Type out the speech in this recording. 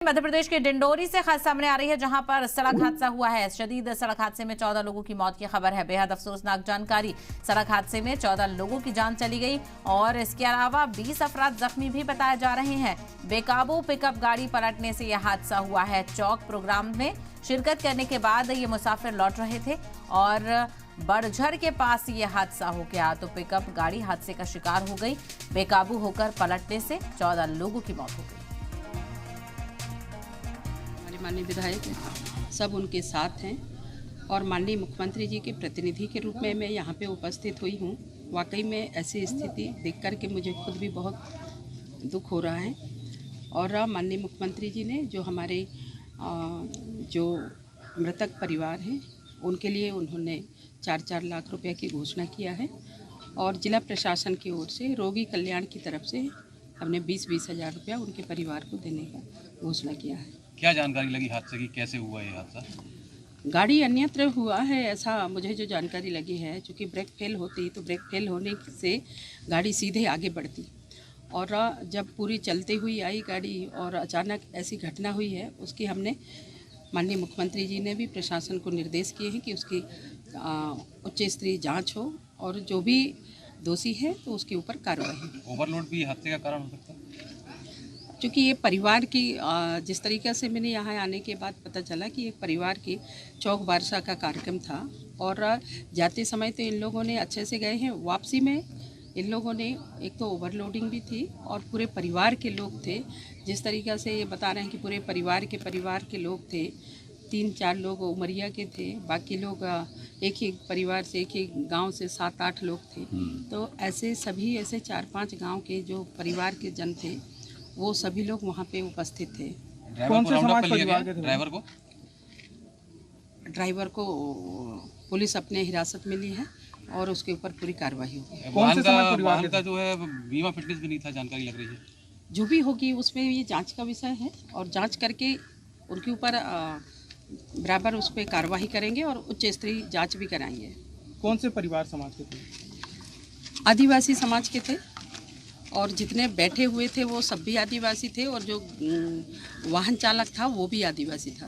मध्य प्रदेश के डिंडोरी से खास सामने आ रही है, जहां पर सड़क हादसा हुआ है। शदीद सड़क हादसे में 14 लोगों की मौत की खबर है। बेहद अफसोसनाक जानकारी। सड़क हादसे में 14 लोगों की जान चली गई और इसके अलावा 20 अफराद जख्मी भी बताए जा रहे हैं। बेकाबू पिकअप गाड़ी पलटने से यह हादसा हुआ है। चौक प्रोग्राम में शिरकत करने के बाद ये मुसाफिर लौट रहे थे और बड़झर के पास ये हादसा हो गया तो पिकअप गाड़ी हादसे का शिकार हो गई। बेकाबू होकर पलटने से 14 लोगों की मौत हो गई। माननीय विधायक सब उनके साथ हैं और माननीय मुख्यमंत्री जी के प्रतिनिधि के रूप में मैं यहाँ पे उपस्थित हुई हूँ। वाकई में ऐसी स्थिति देख कर के मुझे खुद भी बहुत दुख हो रहा है। और माननीय मुख्यमंत्री जी ने जो हमारे जो मृतक परिवार हैं उनके लिए उन्होंने 4-4 लाख रुपए की घोषणा किया है और जिला प्रशासन की ओर से रोगी कल्याण की तरफ से हमने 20-20 हज़ार रुपया उनके परिवार को देने का घोषणा किया है। क्या जानकारी लगी हादसे की, कैसे हुआ ये हादसा? गाड़ी अन्यत्र हुआ है ऐसा मुझे जो जानकारी लगी है। चूँकि ब्रेक फेल होती तो ब्रेक फेल होने से गाड़ी सीधे आगे बढ़ती और जब पूरी चलते हुई आई गाड़ी और अचानक ऐसी घटना हुई है। उसकी हमने माननीय मुख्यमंत्री जी ने भी प्रशासन को निर्देश किए हैं कि उसकी उच्च स्तरीय जाँच हो और जो भी दोषी है तो उसके ऊपर कार्रवाई। ओवरलोड भी हादसे का कारण हो सकता है? क्योंकि ये परिवार की जिस तरीके से मैंने यहाँ आने के बाद पता चला कि एक परिवार की चौक बारसा का कार्यक्रम था और जाते समय तो इन लोगों ने अच्छे से गए हैं। वापसी में इन लोगों ने एक तो ओवरलोडिंग भी थी और पूरे परिवार के लोग थे। जिस तरीक़े से ये बता रहे हैं कि पूरे परिवार के लोग थे। 3-4 लोग उमरिया के थे, बाकी लोग एक ही परिवार से एक ही गांव से 7-8 लोग थे। तो ऐसे सभी ऐसे 4-5 गांव के जो परिवार के जन थे वो सभी लोग वहाँ पे उपस्थित थे। कौन से समाज परिवार के थे? ड्राइवर को पुलिस अपने हिरासत में ली है और उसके ऊपर पूरी कार्रवाई होगी। कौन से समाज परिवार का जो है बीमा फिटनेस भी नहीं था, जानकारी लग रही है। जो भी होगी उसमें ये जांच का विषय है और जांच करके उनके ऊपर बराबर उस पर कार्रवाई करेंगे और उच्च स्तरीय जाँच भी कराएंगे। कौन से परिवार समाज के थे? आदिवासी समाज के थे और जितने बैठे हुए थे वो सब भी आदिवासी थे और जो वाहन चालक था वो भी आदिवासी था।